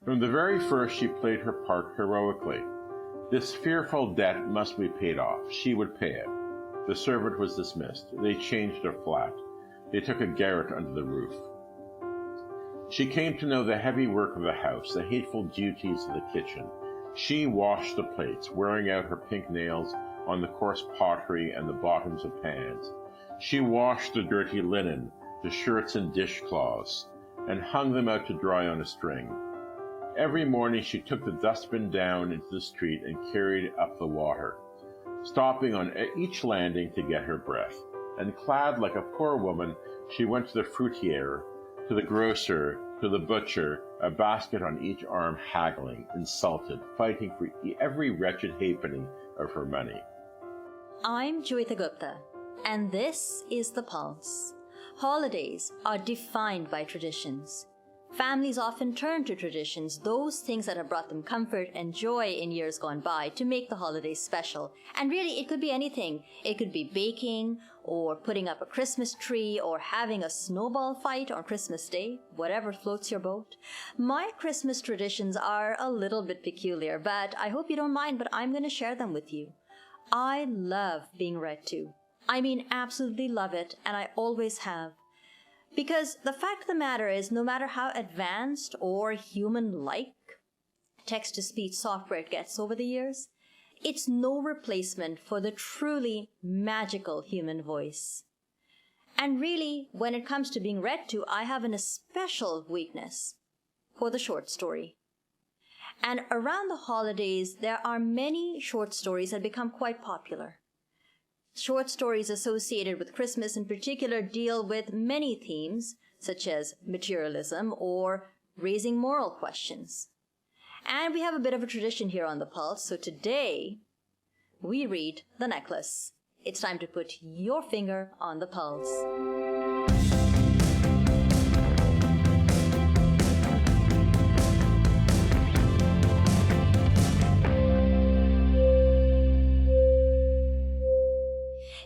From the very first, she played her part heroically. This fearful debt must be paid off. She would pay it. The servant was dismissed. They changed her flat. They took a garret under the roof. She came to know the heavy work of the house, the hateful duties of the kitchen. She washed the plates, wearing out her pink nails on the coarse pottery and the bottoms of pans. She washed the dirty linen, the shirts and dishcloths, and hung them out to dry on a string. Every morning she took the dustbin down into the street and carried up the water, stopping on each landing to get her breath. And clad like a poor woman, she went to the fruitier, to the grocer, to the butcher, a basket on each arm, haggling, insulted, fighting for every wretched halfpenny of her money. I'm Joeita Gupta, and this is The Pulse. Holidays are defined by traditions. Families often turn to traditions, those things that have brought them comfort and joy in years gone by, to make the holidays special. And really, it could be anything. It could be baking, or putting up a Christmas tree, or having a snowball fight on Christmas Day, whatever floats your boat. My Christmas traditions are a little bit peculiar, but I hope you don't mind, but I'm going to share them with you. I love being read to. I mean, absolutely love it, and I always have. Because the fact of the matter is, no matter how advanced or human-like text-to-speech software it gets over the years, it's no replacement for the truly magical human voice. And really, when it comes to being read to, I have an especial weakness for the short story. And around the holidays, there are many short stories that become quite popular. Short stories associated with Christmas in particular deal with many themes, such as materialism or raising moral questions. And we have a bit of a tradition here on The Pulse, so today we read The Necklace. It's time to put your finger on the pulse.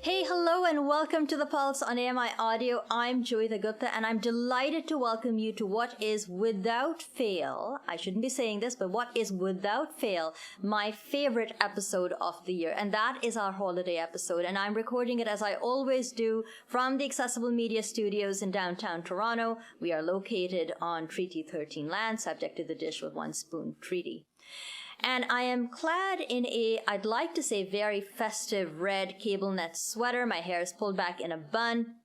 Hey, hello, and welcome to The Pulse on AMI Audio. I'm Joeita Gupta, and I'm delighted to welcome you to what is without fail, I shouldn't be saying this, but what is without fail my favorite episode of the year, and that is our holiday episode. And I'm recording it, as I always do, from the Accessible Media Studios in downtown Toronto. We are located on Treaty 13 land, subject to the Dish with One Spoon Treaty. And I am clad in a, I'd like to say, very festive red cable net sweater. My hair is pulled back in a bun.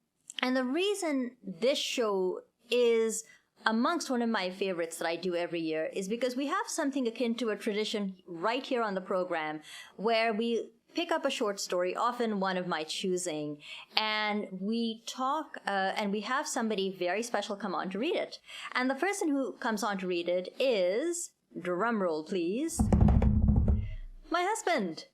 And the reason this show is amongst one of my favorites that I do every year is because we have something akin to a tradition right here on the program where we pick up a short story, often one of my choosing, and we talk, and we have somebody very special come on to read it. And the person who comes on to read it is, drum roll please, my husband.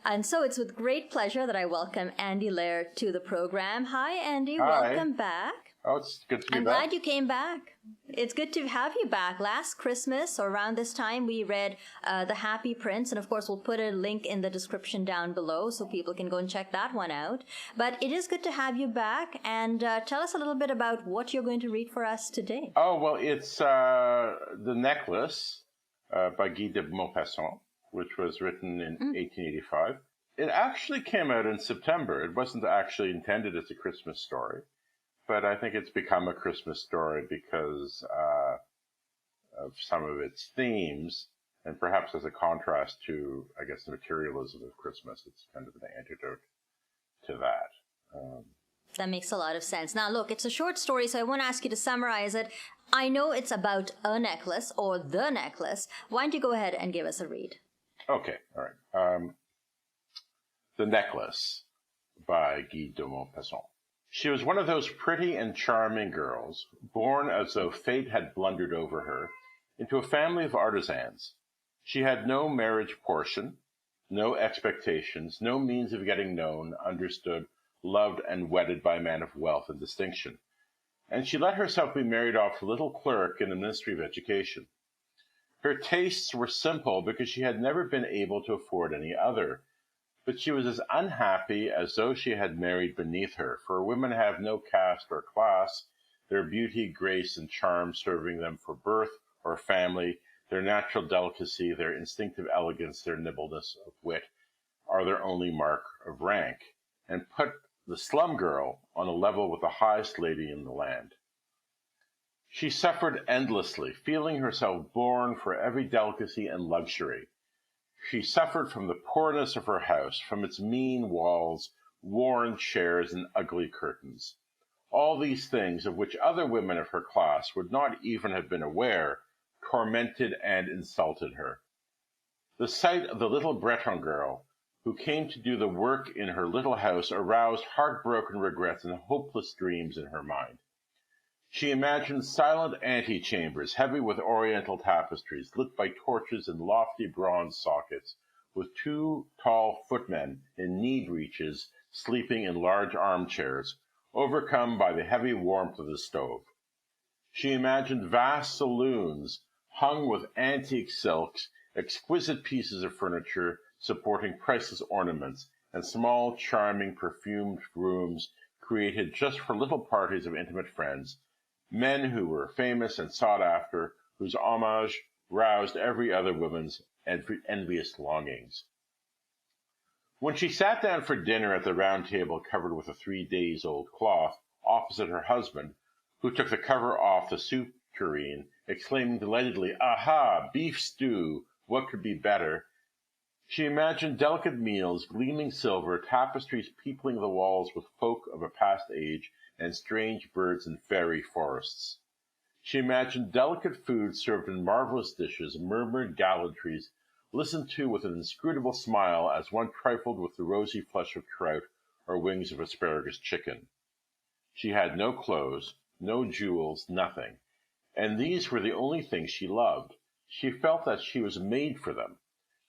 And so it's with great pleasure that I welcome Andy Laird to the program. Hi, Andy. Hi. Welcome back. Oh, it's good to be back. I'm glad you came back. It's good to have you back. Last Christmas, or around this time, we read The Happy Prince. And of course, we'll put a link in the description down below so people can go and check that one out. But it is good to have you back. And tell us a little bit about what you're going to read for us today. Oh, well, it's The Necklace by Guy de Maupassant, which was written in 1885. It actually came out in September. It wasn't actually intended as a Christmas story, but I think it's become a Christmas story because of some of its themes, and perhaps as a contrast to, I guess, the materialism of Christmas. It's kind of an antidote to that. That makes a lot of sense. Now, look, it's a short story, so I won't ask you to summarize it. I know it's about a necklace, or the necklace. Why don't you go ahead and give us a read? Okay, all right. The Necklace by Guy de Maupassant. She was one of those pretty and charming girls, born as though fate had blundered over her, into a family of artisans. She had no marriage portion, no expectations, no means of getting known, understood, loved, and wedded by a man of wealth and distinction. And she let herself be married off to a little clerk in the Ministry of Education. Her tastes were simple because she had never been able to afford any other, but she was as unhappy as though she had married beneath her, for women have no caste or class, their beauty, grace, and charm serving them for birth or family, Their natural delicacy, their instinctive elegance, their nimbleness of wit are their only mark of rank, and put the slum girl on a level with the highest lady in the land. She suffered endlessly, feeling herself born for every delicacy and luxury. She suffered from the poorness of her house, from its mean walls, worn chairs, and ugly curtains. All these things, of which other women of her class would not even have been aware, tormented and insulted her. The sight of the little Breton girl, who came to do the work in her little house, aroused heartbroken regrets and hopeless dreams in her mind. She imagined silent antechambers, heavy with oriental tapestries, lit by torches in lofty bronze sockets, with two tall footmen in knee breeches sleeping in large armchairs, overcome by the heavy warmth of the stove. She imagined vast saloons hung with antique silks, exquisite pieces of furniture supporting priceless ornaments, and small, charming, perfumed rooms created just for little parties of intimate friends, men who were famous and sought after, whose homage roused every other woman's envious longings. When she sat down for dinner at the round table covered with a 3-days-old cloth, opposite her husband, who took the cover off the soup tureen, exclaiming delightedly, "Aha, beef stew! What could be better?" She imagined delicate meals, gleaming silver, tapestries peopling the walls with folk of a past age, and strange birds in fairy forests. She imagined delicate food served in marvelous dishes, murmured gallantries, listened to with an inscrutable smile as one trifled with the rosy flesh of trout or wings of asparagus chicken. She had no clothes, no jewels, nothing, and these were the only things she loved. She felt that she was made for them.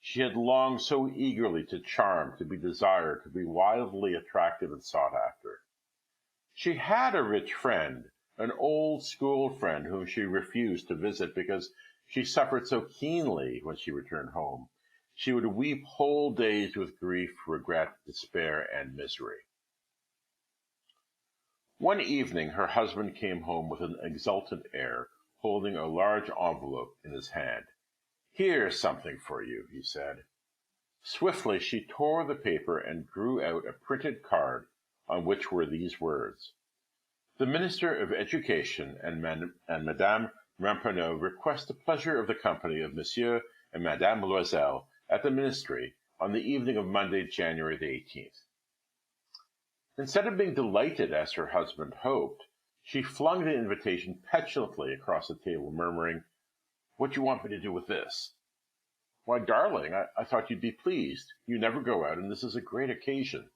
She had longed so eagerly to charm, to be desired, to be wildly attractive and sought after. She had a rich friend, an old school friend whom she refused to visit because she suffered so keenly when she returned home. She would weep whole days with grief, regret, despair, and misery. One evening her husband came home with an exultant air, holding a large envelope in his hand. "Here's something for you," he said. Swiftly she tore the paper and drew out a printed card on which were these words: "The Minister of Education and Madame Ramponneau request the pleasure of the company of Monsieur and Madame Loisel at the Ministry on the evening of Monday, January the 18th. Instead of being delighted, as her husband hoped, she flung the invitation petulantly across the table, murmuring, "What do you want me to do with this?" "Why, darling, I thought you'd be pleased. You never go out, and this is a great occasion.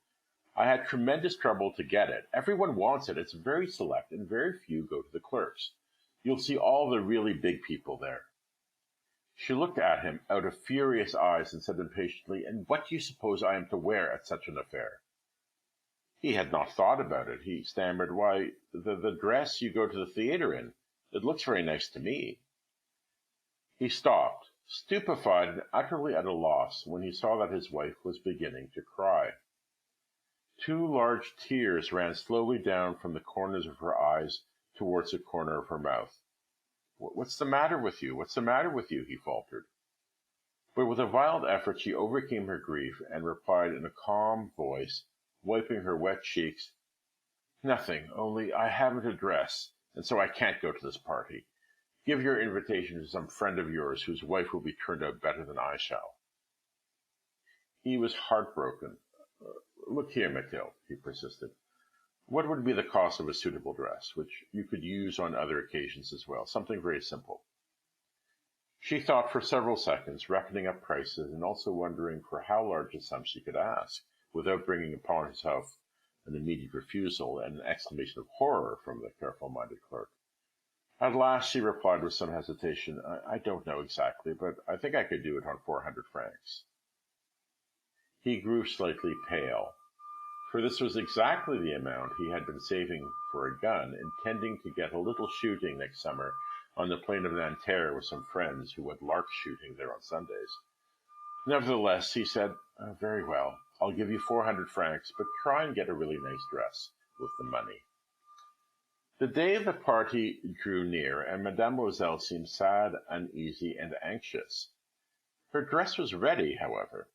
I had tremendous trouble to get it. Everyone wants it. It's very select, and very few go to the clerks. You'll see all the really big people there." She looked at him out of furious eyes and said impatiently, "And what do you suppose I am to wear at such an affair?" He had not thought about it. He stammered, "Why, the dress you go to the theatre in. It looks very nice to me." He stopped, stupefied and utterly at a loss, when he saw that his wife was beginning to cry. 2 large tears ran slowly down from the corners of her eyes towards the corner of her mouth. "What's the matter with you? What's the matter with you?" he faltered. But with a violent effort she overcame her grief and replied in a calm voice, wiping her wet cheeks, "Nothing, only I haven't a dress, and so I can't go to this party. Give your invitation to some friend of yours whose wife will be turned out better than I shall." He was heartbroken. "Look here, Mathilde," he persisted. "What would be the cost of a suitable dress, which you could use on other occasions as well? Something very simple." She thought for several seconds, reckoning up prices and also wondering for how large a sum she could ask, without bringing upon herself an immediate refusal and an exclamation of horror from the careful-minded clerk. At last she replied with some hesitation, I don't know exactly, but I think I could do it on 400 francs. He grew slightly pale, for this was exactly the amount he had been saving for a gun, intending to get a little shooting next summer on the plain of Nanterre with some friends who went lark shooting there on Sundays. Nevertheless, he said, "Very well, I'll give you 400 francs, but try and get a really nice dress with the money." The day of the party drew near, and Mademoiselle seemed sad, uneasy, and anxious. Her dress was ready, however.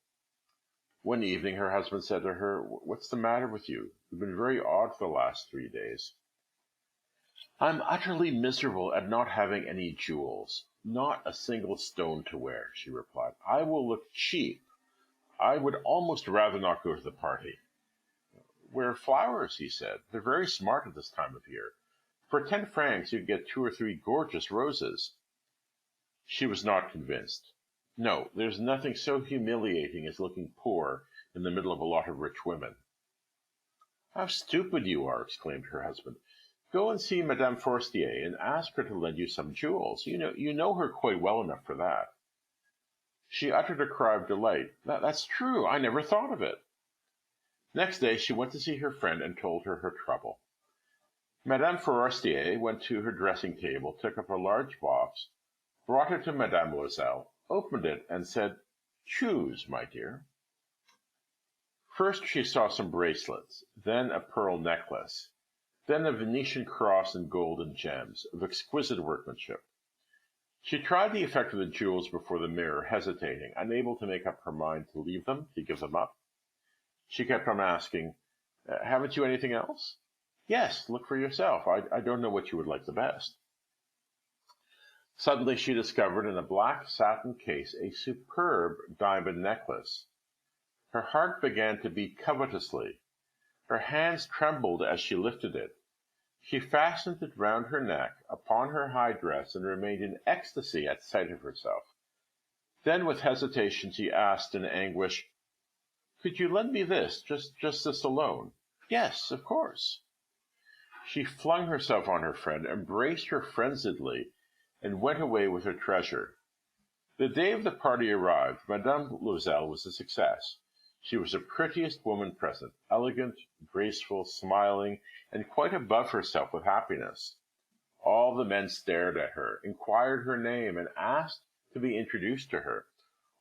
One evening her husband said to her, "What's the matter with you? You've been very odd for the last 3 days." "I'm utterly miserable at not having any jewels, not a single stone to wear," she replied. "I will look cheap. I would almost rather not go to the party." "Wear flowers," he said. "They're very smart at this time of year. For 10 francs you'd get 2 or 3 gorgeous roses." She was not convinced. "No, there's nothing so humiliating as looking poor in the middle of a lot of rich women." "How stupid you are!" exclaimed her husband. "Go and see Madame Forestier and ask her to lend you some jewels. You know her quite well enough for that." She uttered a cry of delight. That's true. I never thought of it." Next day she went to see her friend and told her her trouble. Madame Forestier went to her dressing table, took up a large box, brought it to Mademoiselle, opened it, and said, "Choose, my dear." First she saw some bracelets, then a pearl necklace, then a Venetian cross in gold and gems, of exquisite workmanship. She tried the effect of the jewels before the mirror, hesitating, unable to make up her mind to leave them, to give them up. She kept on asking, "Haven't you anything else?" "Yes, look for yourself. I don't know what you would like the best." Suddenly she discovered in a black satin case a superb diamond necklace. Her heart began to beat covetously. Her hands trembled as she lifted it. She fastened it round her neck, upon her high dress, and remained in ecstasy at sight of herself. Then, with hesitation, she asked in anguish, "Could you lend me this, just this alone?" "Yes, of course." She flung herself on her friend, embraced her frenziedly, and went away with her treasure. The day of the party arrived. Mademoiselle was a success. She was the prettiest woman present, elegant, graceful, smiling, and quite above herself with happiness. All the men stared at her, inquired her name, and asked to be introduced to her.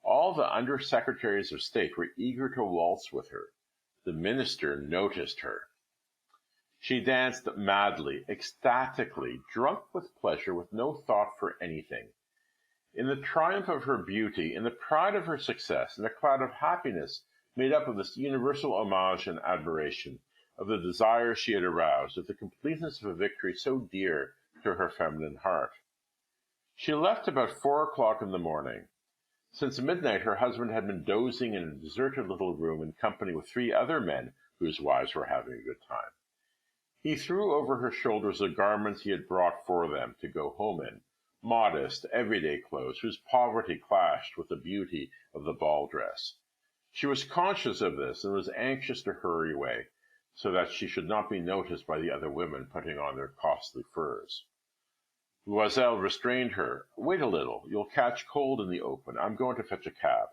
All the under-secretaries of state were eager to waltz with her. The minister noticed her. She danced madly, ecstatically, drunk with pleasure, with no thought for anything. In the triumph of her beauty, in the pride of her success, in a cloud of happiness made up of this universal homage and admiration, of the desire she had aroused, of the completeness of a victory so dear to her feminine heart. She left about 4 o'clock in the morning. Since midnight her husband had been dozing in a deserted little room in company with 3 other men whose wives were having a good time. He threw over her shoulders the garments he had brought for them to go home in, modest, everyday clothes whose poverty clashed with the beauty of the ball dress. She was conscious of this and was anxious to hurry away, so that she should not be noticed by the other women putting on their costly furs. Loisel restrained her. "Wait a little. You'll catch cold in the open. I'm going to fetch a cab."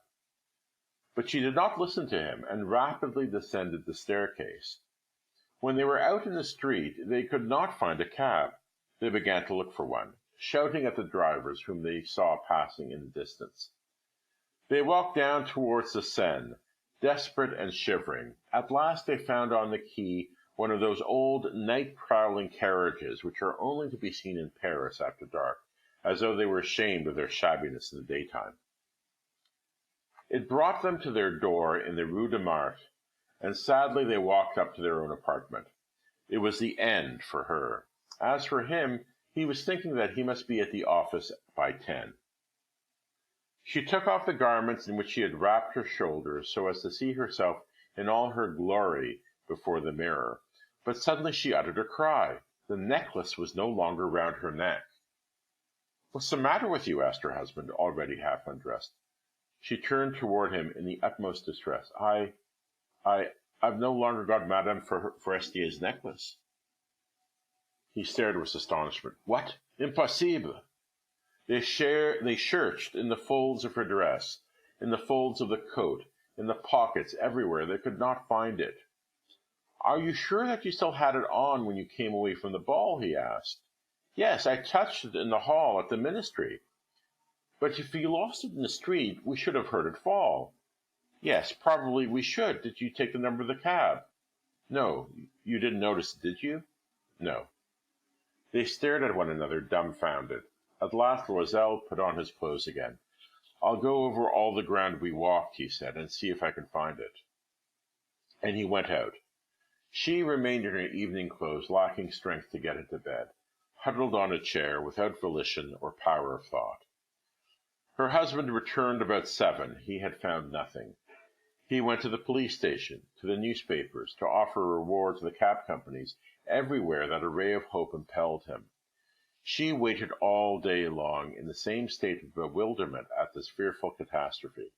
But she did not listen to him, and rapidly descended the staircase. When they were out in the street, they could not find a cab. They began to look for one, shouting at the drivers whom they saw passing in the distance. They walked down towards the Seine, desperate and shivering. At last they found on the quay one of those old night-prowling carriages which are only to be seen in Paris after dark, as though they were ashamed of their shabbiness in the daytime. It brought them to their door in the Rue de Marthe, and sadly they walked up to their own apartment. It was the end for her. As for him, he was thinking that he must be at the office by 10. She took off the garments in which she had wrapped her shoulders so as to see herself in all her glory before the mirror. But suddenly she uttered a cry. The necklace was no longer round her neck. "What's the matter with you?" asked her husband, already half undressed. She turned toward him in the utmost distress. I've no longer got Madame Forestier's necklace." He stared with astonishment. "What? Impossible!" They searched in the folds of her dress, in the folds of the coat, in the pockets, everywhere. They could not find it. "Are you sure that you still had it on when you came away from the ball?" he asked. "Yes, I touched it in the hall at the ministry." "But if you lost it in the street, we should have heard it fall." "Yes, probably we should. Did you take the number of the cab?" "No. You didn't notice it, did you?" "No." They stared at one another, dumbfounded. At last Loisel put on his clothes again. "I'll go over all the ground we walked," he said, "and see if I can find it." And he went out. She remained in her evening clothes, lacking strength to get into bed, huddled on a chair without volition or power of thought. Her husband returned about 7. He had found nothing. He went to the police station, to the newspapers, to offer a reward to the cab companies. Everywhere that a ray of hope impelled him. She waited all day long in the same state of bewilderment at this fearful catastrophe.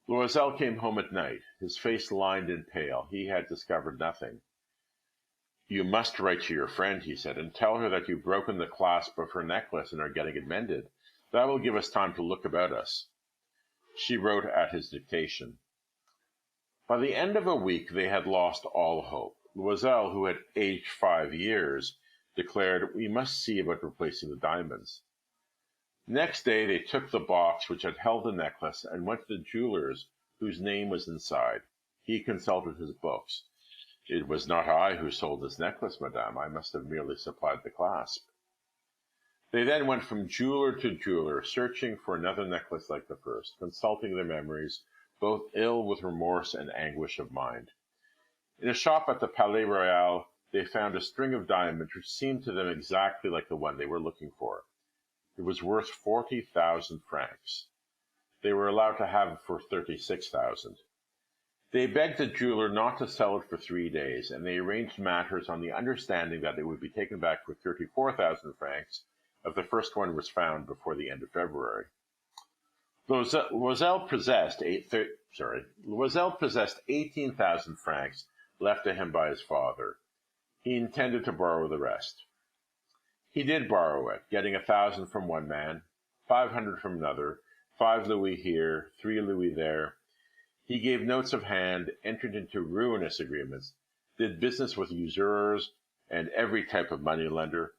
Loisel came home at night, his face lined and pale. He had discovered nothing. "You must write to your friend," he said, "and tell her that you've broken the clasp of her necklace and are getting it mended. That will give us time to look about us." She wrote at his dictation. By the end of a week they had lost all hope. Loisel, who had aged 5 years, declared, "We must see about replacing the diamonds." Next day they took the box which had held the necklace and went to the jeweler's whose name was inside. He consulted his books. "It was not I who sold this necklace, madame. I must have merely supplied the clasp." They then went from jeweler to jeweler, searching for another necklace like the first, consulting their memories, both ill with remorse and anguish of mind. In a shop at the Palais Royal, they found a string of diamonds which seemed to them exactly like the one they were looking for. It was worth 40,000 francs. They were allowed to have it for 36,000. They begged the jeweler not to sell it for 3 days, and they arranged matters on the understanding that it would be taken back for 34,000 francs if the first one was found before the end of February. Loisel possessed 18,000 francs left to him by his father. He intended to borrow the rest. He did borrow it, getting 1,000 from one man, 500 from another, 5 louis here, 3 louis there. He gave notes of hand, entered into ruinous agreements, did business with usurers and every type of moneylender.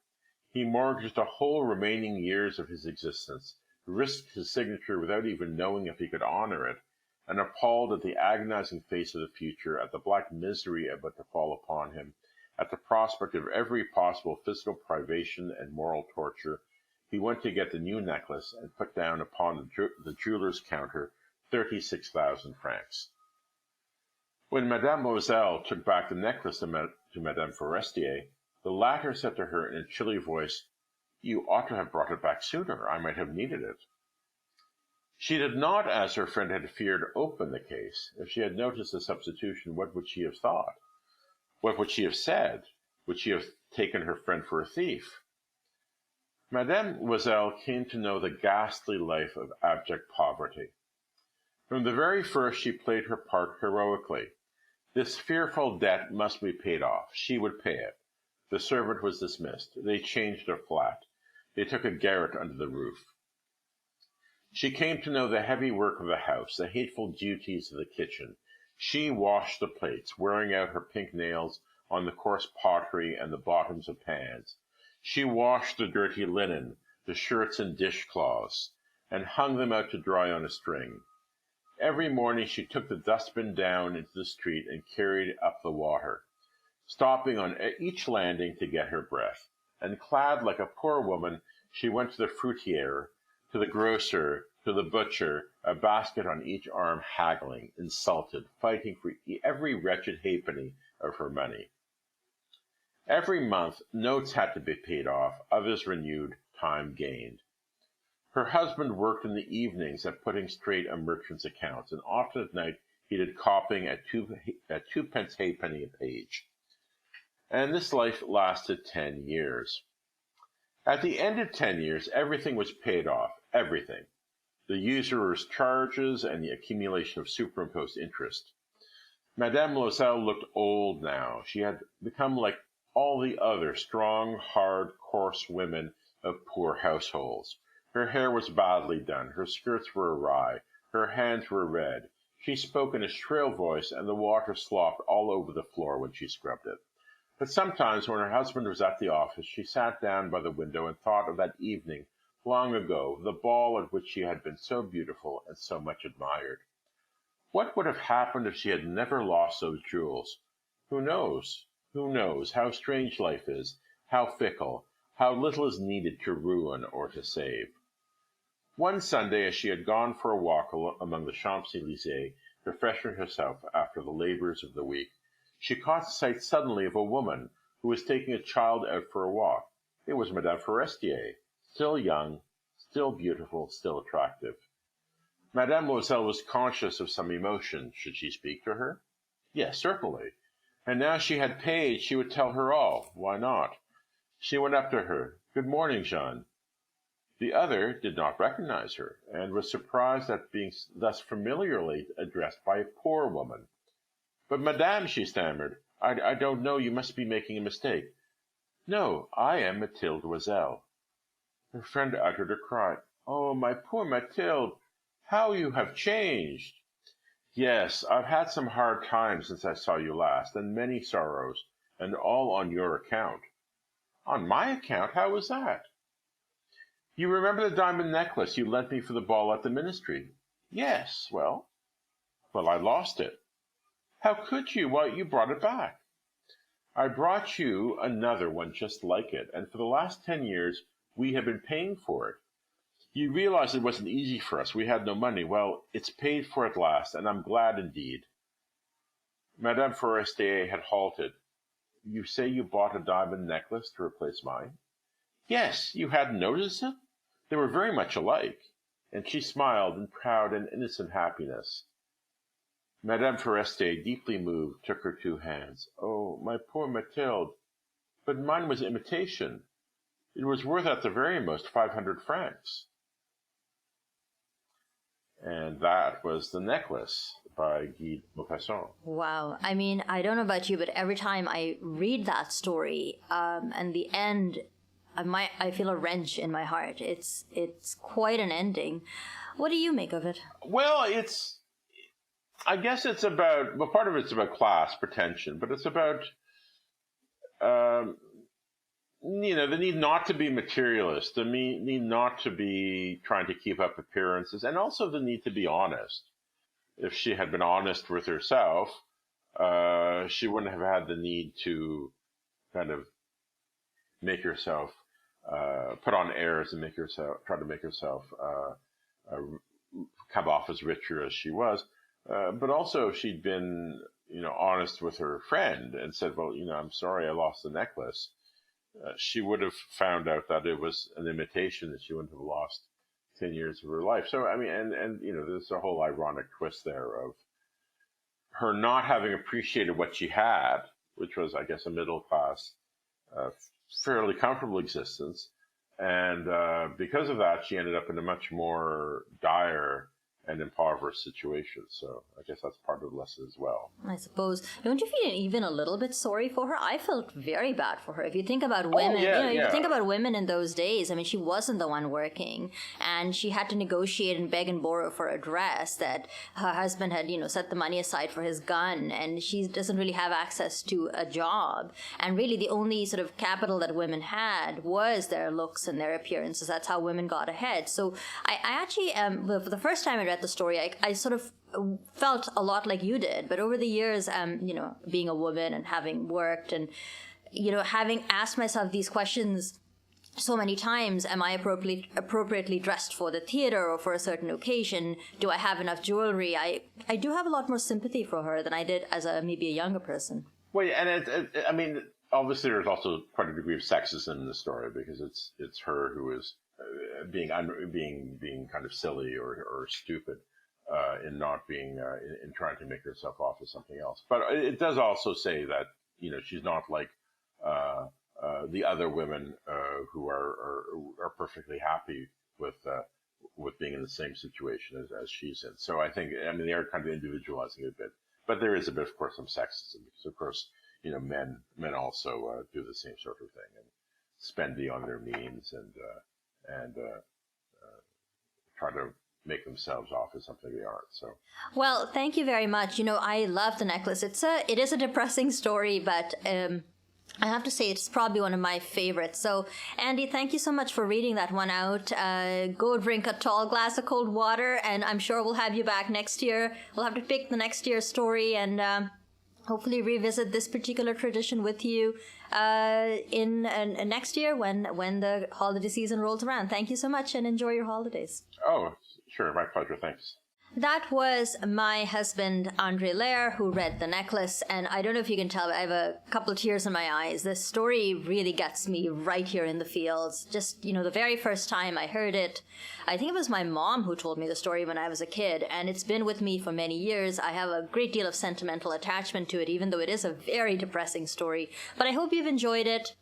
He mortgaged the whole remaining years of his existence, risked his signature without even knowing if he could honor it, and appalled at the agonizing face of the future, at the black misery about to fall upon him, at the prospect of every possible physical privation and moral torture, he went to get the new necklace and put down upon the jeweler's counter 36,000 francs. When Madame Loisel took back the necklace to Madame Forestier, the latter said to her in a chilly voice, "You ought to have brought it back sooner. I might have needed it." She did not, as her friend had feared, open the case. If she had noticed the substitution, what would she have thought? What would she have said? Would she have taken her friend for a thief? Madame Loisel came to know the ghastly life of abject poverty. From the very first she played her part heroically. This fearful debt must be paid off. She would pay it. The servant was dismissed. They changed her flat. They took a garret under the roof. She came to know the heavy work of the house, the hateful duties of the kitchen. She washed the plates, wearing out her pink nails on the coarse pottery and the bottoms of pans. She washed the dirty linen, the shirts and dishcloths, and hung them out to dry on a string. Every morning she took the dustbin down into the street and carried up the water, stopping on each landing to get her breath. And clad like a poor woman, she went to the fruitier, to the grocer, to the butcher, a basket on each arm, haggling, insulted, fighting for every wretched halfpenny of her money. Every month, notes had to be paid off, others renewed, time gained. Her husband worked in the evenings at putting straight a merchant's accounts, and often at night he did copying at 2 pence halfpenny a page. And this life lasted 10 years. At the end of 10 years, everything was paid off, everything. The usurer's charges and the accumulation of superimposed interest. Madame Loisel looked old now. She had become like all the other strong, hard, coarse women of poor households. Her hair was badly done, her skirts were awry, her hands were red. She spoke in a shrill voice, and the water slopped all over the floor when she scrubbed it. But sometimes, when her husband was at the office, she sat down by the window and thought of that evening, long ago, the ball at which she had been so beautiful and so much admired. What would have happened if she had never lost those jewels? Who knows? Who knows how strange life is, how fickle, how little is needed to ruin or to save. One Sunday, as she had gone for a walk among the Champs-Élysées to freshen herself after the labors of the week, she caught sight suddenly of a woman who was taking a child out for a walk. It was Madame Forestier, still young, still beautiful, still attractive. Madame Loisel was conscious of some emotion. Should she speak to her? Yes, certainly. And now she had paid, she would tell her all. Why not? She went up to her. Good morning, Jeanne. The other did not recognize her, and was surprised at being thus familiarly addressed by a poor woman. But madame, she stammered, I don't know, you must be making a mistake. No, I am Mathilde Loisel. Her friend uttered a cry. Oh, my poor Mathilde, how you have changed. Yes, I've had some hard times since I saw you last, and many sorrows, and all on your account. On my account? How was that? You remember the diamond necklace you lent me for the ball at the ministry? Yes, well, I lost it. How could you? Well, you brought it back. I brought you another one just like it, and for the last 10 years, we have been paying for it. You realize it wasn't easy for us. We had no money. Well, it's paid for at last, and I'm glad indeed. Madame Forestier had halted. You say you bought a diamond necklace to replace mine? Yes, you hadn't noticed it? They were very much alike. And she smiled in proud and innocent happiness. Madame Forestier, deeply moved, took her two hands. Oh, my poor Mathilde, but mine was imitation. It was worth at the very most 500 francs. And that was The Necklace by Guy Maupassant. Wow. I mean, I don't know about you, but every time I read that story, and the end, I feel a wrench in my heart. It's quite an ending. What do you make of it? Well, I guess it's about, well, part of it's about class pretension, but it's about, the need not to be materialist, the need not to be trying to keep up appearances, and also the need to be honest. If she had been honest with herself, she wouldn't have had the need to kind of make herself, put on airs and try to make herself come off as richer as she was. But also, if she'd been, honest with her friend and said, well, I'm sorry I lost the necklace, she would have found out that it was an imitation, that she wouldn't have lost 10 years of her life. So, I mean, and there's a whole ironic twist there of her not having appreciated what she had, which was, I guess, a middle-class, fairly comfortable existence. And because of that, she ended up in a much more dire and impoverished situation. So I guess that's part of the lesson as well. I suppose. Don't you feel even a little bit sorry for her? I felt very bad for her. If you think about women, if you think about women in those days, I mean, she wasn't the one working, and she had to negotiate and beg and borrow for a dress that her husband had, set the money aside for his gun, and she doesn't really have access to a job. And really the only sort of capital that women had was their looks and their appearances. That's how women got ahead. So I actually, for the first time I read the story, I sort of felt a lot like you did. But over the years, being a woman and having worked and, having asked myself these questions so many times, am I appropriately dressed for the theater or for a certain occasion? Do I have enough jewelry? I do have a lot more sympathy for her than I did as maybe a younger person. Well, and I mean, obviously there's also quite a degree of sexism in the story, because it's her who is being kind of silly or stupid in not being in trying to make herself off as something else. But it does also say that she's not like the other women who are perfectly happy with being in the same situation as she's in. So I think, they are kind of individualizing it a bit, but there is a bit, of course, some sexism, because of course men also do the same sort of thing and spend beyond their means and try to make themselves off as something they aren't. So, well, thank you very much. I love The Necklace. It is a depressing story, but I have to say it's probably one of my favorites. So, Andy, thank you so much for reading that one out. Go drink a tall glass of cold water, and I'm sure we'll have you back next year. We'll have to pick the next year's story, and hopefully revisit this particular tradition with you in next year when the holiday season rolls around. Thank you so much and enjoy your holidays. Oh, sure. My pleasure. Thanks. That was my husband, Andre Lair, who read The Necklace, and I don't know if you can tell, but I have a couple of tears in my eyes. This story really gets me right here in the fields. Just, the very first time I heard it, I think it was my mom who told me the story when I was a kid, and it's been with me for many years. I have a great deal of sentimental attachment to it, even though it is a very depressing story. But I hope you've enjoyed it,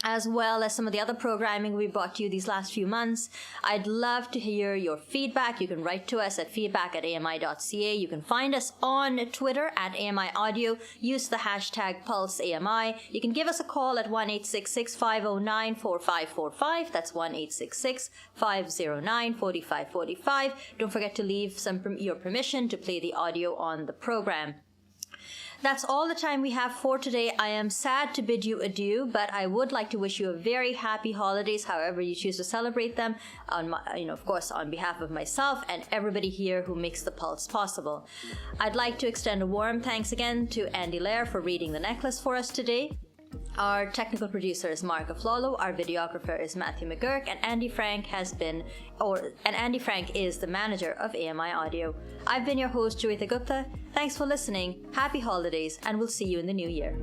as well as some of the other programming we brought to you these last few months. I'd love to hear your feedback. You can write to us at feedback@ami.ca. You can find us on Twitter at AMI Audio. Use the hashtag PulseAMI. You can give us a call at 1-866-509-4545. That's 1-866-509-4545. Don't forget to leave your permission to play the audio on the program. That's all the time we have for today. I am sad to bid you adieu, but I would like to wish you a very happy holidays, however you choose to celebrate them, of course, on behalf of myself and everybody here who makes the Pulse possible. I'd like to extend a warm thanks again to Andy Lair for reading The Necklace for us today. Our technical producer is Mark Aflalo, our videographer is Matthew McGurk, and Andy Frank is the manager of AMI Audio. I've been your host, Joeita Gupta. Thanks for listening, happy holidays, and we'll see you in the new year.